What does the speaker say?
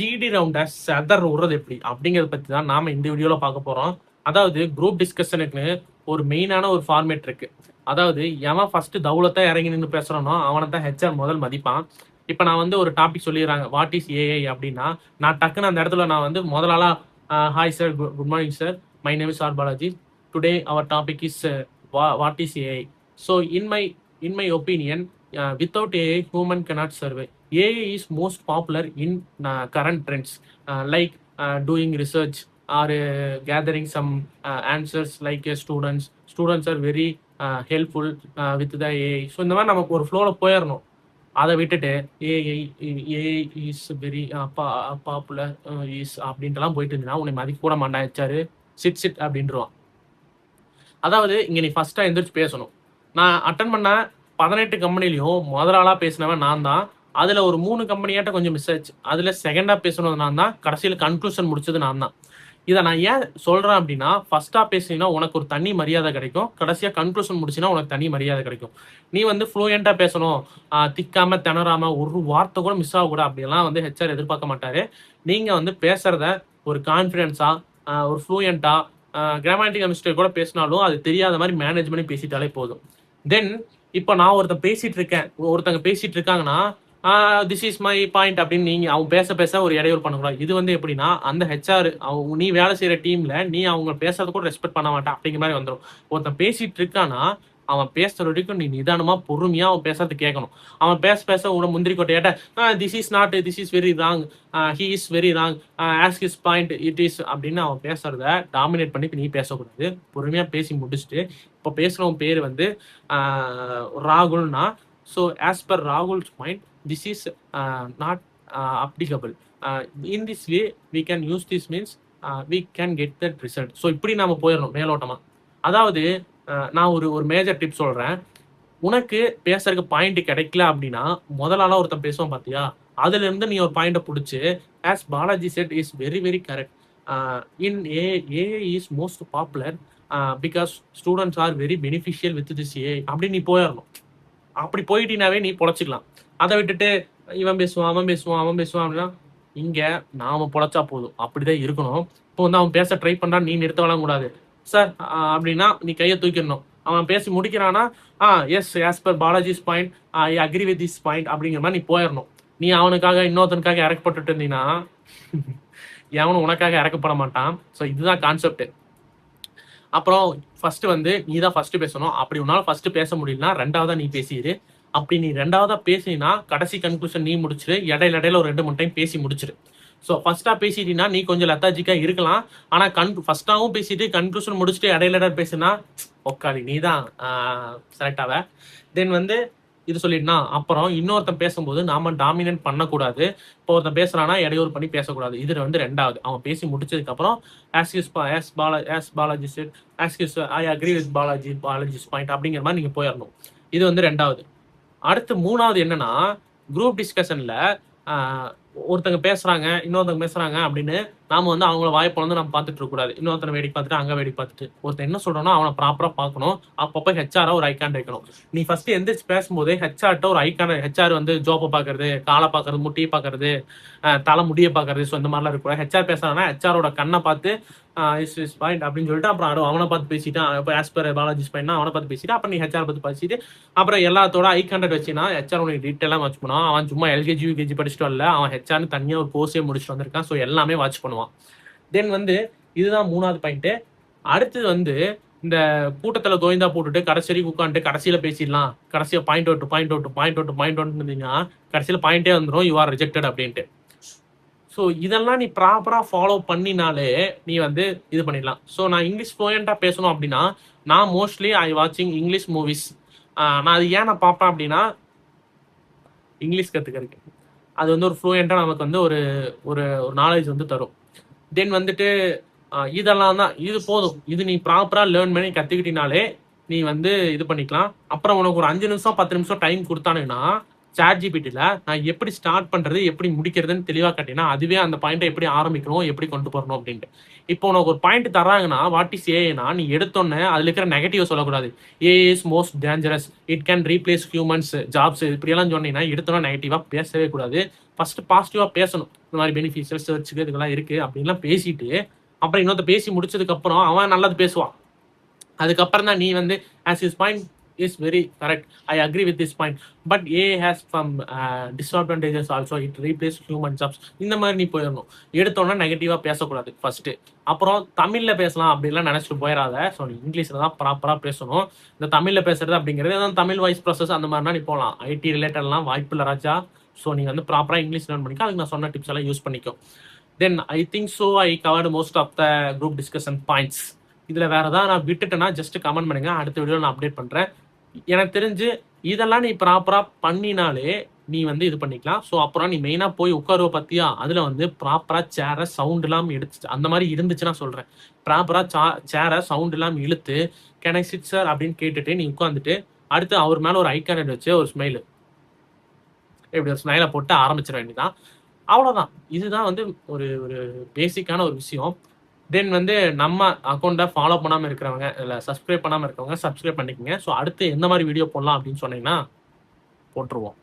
GT ரவுண்டை செதற விடுறது எப்படி அப்படிங்கிறத பற்றி தான் நாம் இந்த வீடியோவில் பார்க்க போகிறோம். அதாவது குரூப் டிஸ்கஷனுக்கு ஒரு மெயினான ஒரு ஃபார்மேட் இருக்கு. அதாவது எவன் ஃபர்ஸ்ட் தௌலத்தை இறங்கி நின்று பேசுகிறானோ அவனை தான் ஹெச்ஆர் முதல் மதிப்பான். இப்போ நான் வந்து ஒரு டாபிக் சொல்லிடுறாங்க, வாட் இஸ் ஏஐ அப்படின்னா, நான் டக்குன்னு அந்த இடத்துல நான் வந்து முதலாளா hi sir, good morning sir, my name is R Balaji, today our topic is what is AI. So in my opinion, without AI, human cannot survive. AI is most popular in current trends, like doing research or gathering some answers like students. Students are very helpful with the AI. So இந்த மாதிரி நமக்கு ஒரு ஃப்ளோவில் போயிடணும். அதை விட்டுட்டு AI is very popular is அப்படின்ட்டுலாம் போயிட்டு இருந்தீங்கன்னா உன்னை மதிக்க கூட மாட்டான் ஹெச்ஆர். சிட் அப்படின்றான். அதாவது இங்கே நீ ஃபர்ஸ்ட்டாக எந்திரிச்சு பேசணும். நான் அட்டன் பண்ண 18 கம்பெனிலையும் முதலாளாக பேசினவன் நான் தான். அதில் ஒரு 3 கம்பெனியாட்ட கொஞ்சம் மிஸ் ஆச்சு. அதில் செகண்டாக பேசணும் நான் தான். கடைசியில் கன்க்ளூஷன் முடிச்சது நான் தான். இதை நான் ஏன் சொல்கிறேன் அப்படின்னா, ஃபர்ஸ்ட்டாக பேசினா உனக்கு ஒரு தனி மரியாதை கிடைக்கும், கடைசியாக கன்க்ளூஷன் முடிச்சுன்னா உனக்கு தனி மரியாதை கிடைக்கும். நீ வந்து ஃப்ளூயண்ட்டாக பேசணும், திக்காமல் திணறாமல் ஒரு வார்த்தை கூட மிஸ் ஆகக்கூடாது அப்படிலாம் வந்து ஹெச்ஆர் எதிர்பார்க்க மாட்டார். நீங்கள் வந்து பேசுகிறத ஒரு கான்ஃபிடென்ஸாக ஒரு ஃப்ளூயண்ட்டாக கிராமட்டிக்கல் மிஸ்டேக் கூட பேசினாலும் அது தெரியாத மாதிரி மேனேஜ் பண்ணி பேசிட்டாலே போதும். தென் இப்போ நான் ஒருத்தங்க பேசிட்டு இருக்காங்கன்னா, திஸ் இஸ் மை பாயிண்ட் அப்படின்னு நீங்கள் அவன் பேச ஒரு இடையூறு பண்ணக்கூடாது. இது வந்து எப்படின்னா, அந்த ஹெச்ஆர் நீ வேலை செய்கிற டீமில் நீ அவங்க பேசுறத கூட ரெஸ்பெக்ட் பண்ண மாட்டேன் அப்படிங்கிற மாதிரி வந்துடும். ஒருத்தன் பேசிட்டு இருக்கான்னா அவன் பேசுற வரைக்கும் நீ நிதானமா பொறுமையா அவன் பேசுறது கேட்கணும். அவன் பேச உன முந்திரி கொட்டையாட்ட this is not, this is very wrong, he is very wrong, ask his point it is அப்படின்னு அவன் பேசுறத டாமினேட் பண்ணி நீ பேசக்கூடாது. பொறுமையா பேசி முடிச்சுட்டு, இப்போ பேசுறவன் பேர் வந்து ராகுல்னா, so as per Rahul's point this is not applicable. In this way we can use this means we can get that result. So இப்படி நாம போயிடணும் மேலோட்டமா. அதாவது நான் ஒரு மேஜர் டிப் சொல்கிறேன். உனக்கு பேசுறதுக்கு பாயிண்ட் கிடைக்கல அப்படின்னா முதலாளா ஒருத்தன் பேசுவான் பார்த்தியா, அதுலேருந்து நீ ஒரு பாயிண்ட்டை பிடிச்சி as Balaji set is very very correct, in AI is most popular because students are very beneficial with this AI அப்படின்னு நீ போயிடணும். அப்படி போயிட்டீனாவே நீ பொழைச்சிக்கலாம். அதை விட்டுட்டு இவன் பேசுவான் அப்படின்னா இங்கே நாம் பொழைச்சா போதும். அப்படிதான் இருக்கணும். இப்போ வந்து அவன் பேச ட்ரை பண்ணுறான், நீ நிறுத்த வரலாம் கூடாது. சார் அப்படின்னா நீ கையை தூக்கிடணும். அவன் பேசி முடிக்கிறான்னா yes as per Balaji's point I agree with this point அப்படிங்கிற மாதிரி நீ போயிடணும். நீ அவனுக்காக இன்னொருத்தனுக்காக இறக்கப்பட்டு இருந்தீங்கன்னா எவனும் உனக்காக இறக்கப்பட மாட்டான். ஸோ இதுதான் கான்செப்ட். அப்புறம் ஃபர்ஸ்ட் வந்து நீ தான் ஃபர்ஸ்ட் பேசணும். அப்படி உன்னால ஃபர்ஸ்ட் பேச முடியலன்னா ரெண்டாவதா நீ பேசிடு. அப்படி நீ ரெண்டாவதா பேசினா கடைசி கன்க்ளூஷன் நீ முடிச்சிரு. இடையில ஒரு 2-3 டைம் பேசி முடிச்சிரு. ஸோ ஃபர்ஸ்ட்டாக பேசிட்டீங்கன்னா நீ கொஞ்சம் லெத்தாஜிக்காக இருக்கலாம். ஆனால் ஃபர்ஸ்ட்டாகவும் பேசிட்டு கன்க்ளூஷன் முடிச்சுட்டு இடையில பேசுனா ஒக்காளி நீ தான் செலக்ட் ஆவ. தென் வந்து இது சொல்லிட்டுனா அப்புறம் இன்னொருத்தன் பேசும்போது நாம டாமினேட் பண்ணக்கூடாது. இப்போ ஒருத்தன் பேசுறானா இடையூறு பண்ணி பேசக்கூடாது. இது வந்து ரெண்டாவது. அவன் பேசி முடிச்சதுக்கப்புறம் Balaji set, I agree with Balaji's point அப்படிங்கிற மாதிரி நீங்கள் போயிடணும். இது வந்து ரெண்டாவது. அடுத்து மூணாவது என்னன்னா, குரூப் டிஸ்கஷன்ல ஒருத்தங்க பேசுறாங்க இன்னொருத்தங்க பேசுறாங்க அப்படின்னு நாம வந்து அவங்கள வாய்ப்பு வந்து நம்ம பார்த்துட்டு இருக்க கூடாது. இன்னொருத்தனை வேடிக்கை பார்த்துட்டு அங்கே வேடிக்கை பார்த்துட்டு ஒருத்தன் என்ன சொல்றோம்னா அவனை ப்ராப்பரா பார்க்கணும். அப்பப்போ ஹெச்ஆரா ஒரு ஐக்கான் வைக்கணும். நீ ஃபர்ஸ்ட் எந்திரிச்சு பேசும்போதே ஹெச்ஆர்ட்ட ஒரு ஐக்கான, ஹெச்ஆர் வந்து ஜோப்பை பார்க்கறது, காலை பார்க்கறது, முட்டியை பார்க்கறது, தலை முடியை பார்க்கறது, ஸோ இந்த மாதிரிலாம் இருக்கும். ஹெச்ஆர் பேசுறாங்கன்னா ஹெச்ஆரோட கண்ணை பார்த்து இஸ் பாயிண்ட் அப்படின்னு சொல்லிட்டு அப்புறம் அவனை பார்த்து பேசிட்டான். இப்போ ஆஸ் பர் பாலாஜிஸ் பாயிண்ட்னா அவனை பார்த்து பேசிட்டு அப்புறம் நீ ஹெச்ஆர் பார்த்து பேசிட்டு அப்புறம் எல்லாத்தோட ஐ கான்டாக்ட் வச்சுன்னா ஹெச்ஆர் உனக்கு டீட்டெயிலாக வாட்ச் பண்ணுவான். அவன் சும்மா எல்கேஜி யூகேஜி படிச்சுட்டு வரல, அவன் ஹெச்ஆர்னு தனியாக ஒரு கோர்ஸே முடிச்சுட்டு வந்திருக்கான். ஸோ எல்லாமே வாட்ச் பண்ணுவான். தென் வந்து இதுதான் மூணாவது பாயிண்ட்டு. அடுத்தது வந்து இந்த கூட்டத்தில் கோவிந்தா போட்டுட்டு கடைசி உட்காந்துட்டு கடைசியில் பேசிடலாம், கடைசியாக பாயிண்ட் அவுட் இருந்தீங்கன்னா கடைசியில் பாயிண்டே வந்துடும், யூ ஆர் ரிஜெக்டட் அப்படின்ட்டு. ஸோ இதெல்லாம் நீ ப்ராப்பராக ஃபாலோ பண்ணினாலே நீ வந்து இது பண்ணிடலாம். ஸோ நான் இங்கிலீஷ் ஃப்ளூயண்ட்டாக பேசணும் அப்படின்னா நான் மோஸ்ட்லி வாட்சிங் இங்கிலீஷ் மூவிஸ். நான் அது ஏன் நான் பார்ப்பேன் அப்படின்னா இங்கிலீஷ் கற்றுக்கிறதுக்கு. அது வந்து ஒரு ஃப்ளூயண்ட்டாக நமக்கு வந்து ஒரு ஒரு நாலேஜ் வந்து தரும். தென் வந்துட்டு இதெல்லாம் தான், இது போதும். இது நீ ப்ராப்பராக லேர்ன் பண்ணி கற்றுக்கிட்டினாலே நீ வந்து இது பண்ணிக்கலாம். அப்புறம் உனக்கு ஒரு 5 நிமிஷம் 10 நிமிஷம் டைம் கொடுத்தானுங்கன்னா ChatGPTல நான் எப்படி ஸ்டார்ட் பண்றது, எப்படி முடிக்கிறதுன்னு தெளிவா காட்டினா, அதுவே அந்த பாயிண்ட்ட எப்படி ஆரம்பிக்கணும், எப்படி கொண்டு போறணும் அப்படின்ட்டு. இப்போ உனக்கு ஒரு பாயிண்ட் தர்றாங்கன்னா, வாட் இஸ் ஏஐன்னா, நீ எடுத்தோனே அதுல இருக்கிற நெகட்டிவ் சொல்லக்கூடாது. AI is most dangerous. It can replace humans jobs இப்படியெல்லாம் சொன்னீங்கன்னா, எடுத்தோனே நெகட்டிவா பேசவே கூடாது. ஃபர்ஸ்ட் பாசிட்டிவா பேசணும். இந்த மாதிரி பெனிஃபிட்ஸ், ரிசர்ச்சுக்கு இதுக்கெல்லாம் இருக்கு அப்படின்லாம் பேசிட்டு, அப்புறம் இன்னொருத்த பேசி முடிச்சதுக்கு அப்புறம் அவன் நல்லது பேசுவான். அதுக்கப்புறம் தான் நீ வந்து as is point is very correct, I agree with this point, but AI has some disadvantages also, it replace human jobs. இந்த மாதிரி நீ போயிடணும். எடுத்தோன்னா நெகட்டிவா பேசக்கூடாது ஃபர்ஸ்ட். அப்புறம் தமிழ்ல பேசலாம் அப்படின்லாம் நினைச்சிட்டு போயிடாத. ஸோ நீ இங்கிலீஷ்ல தான் ப்ராப்பரா பேசணும். இந்த தமிழ்ல பேசுறது அப்படிங்கிறது தமிழ் வாய்ஸ் ப்ராசஸ் அந்த மாதிரினா நீ போகலாம். ஐடி ரிலேட்டட்லாம் வாய்ப்பு இல்லை ராஜா. ஸோ நீ வந்து ப்ராப்பரா இங்கிலீஷ் லேர்ன் பண்ணிக்கோ. அதுக்கு நான் சொன்ன டிப்ஸ் எல்லாம் யூஸ் பண்ணிக்கோ. Then I think so I covered most of the group discussion points. இதுல வேற ஏதாவது நான் விட்டுட்டேன்னா ஜஸ்ட் கமெண்ட் பண்ணுங்க, அடுத்த வீடியோ நான் அப்டேட் பண்றேன். எனக்கு தெரிஞ்சு இதெல்லாம் நீ ப்ராப்பரா பண்ணினாலே நீ வந்து இது பண்ணிக்கலாம். ஸோ அப்புறம் நீ மெயினா போய் உட்காருவ பத்தியா, அதுல வந்து ப்ராப்பரா சேரை சவுண்ட் இல்லாம எடுத்து அந்த மாதிரி இருந்துச்சுன்னா சொல்றேன், ப்ராப்பரா சேரை சவுண்ட் இல்லாம இழுத்து கேன் ஐ சிட் சார் அப்படின்னு கேட்டுட்டு நீ உட்காந்துட்டு அடுத்து அவர் மேல ஒரு ஐக்கான் வச்சு ஒரு ஸ்மைல், இப்படி ஒரு ஸ்மைலை போட்டு ஆரம்பிச்சிட வேண்டியதான். அவ்வளோதான். இதுதான் வந்து ஒரு ஒரு பேசிக்கான ஒரு விஷயம். தென் வந்து நம்ம அக்கௌண்ட்டை ஃபாலோ பண்ணாமல் இருக்கிறவங்க, இல்லை சப்ஸ்கிரைப் பண்ணாமல் இருக்கிறவங்க சப்ஸ்கிரைப் பண்ணிக்கோங்க. ஸோ அடுத்து எந்த மாதிரி வீடியோ போடலாம் அப்படின்னு சொன்னீங்கன்னா போட்டுருவோம்.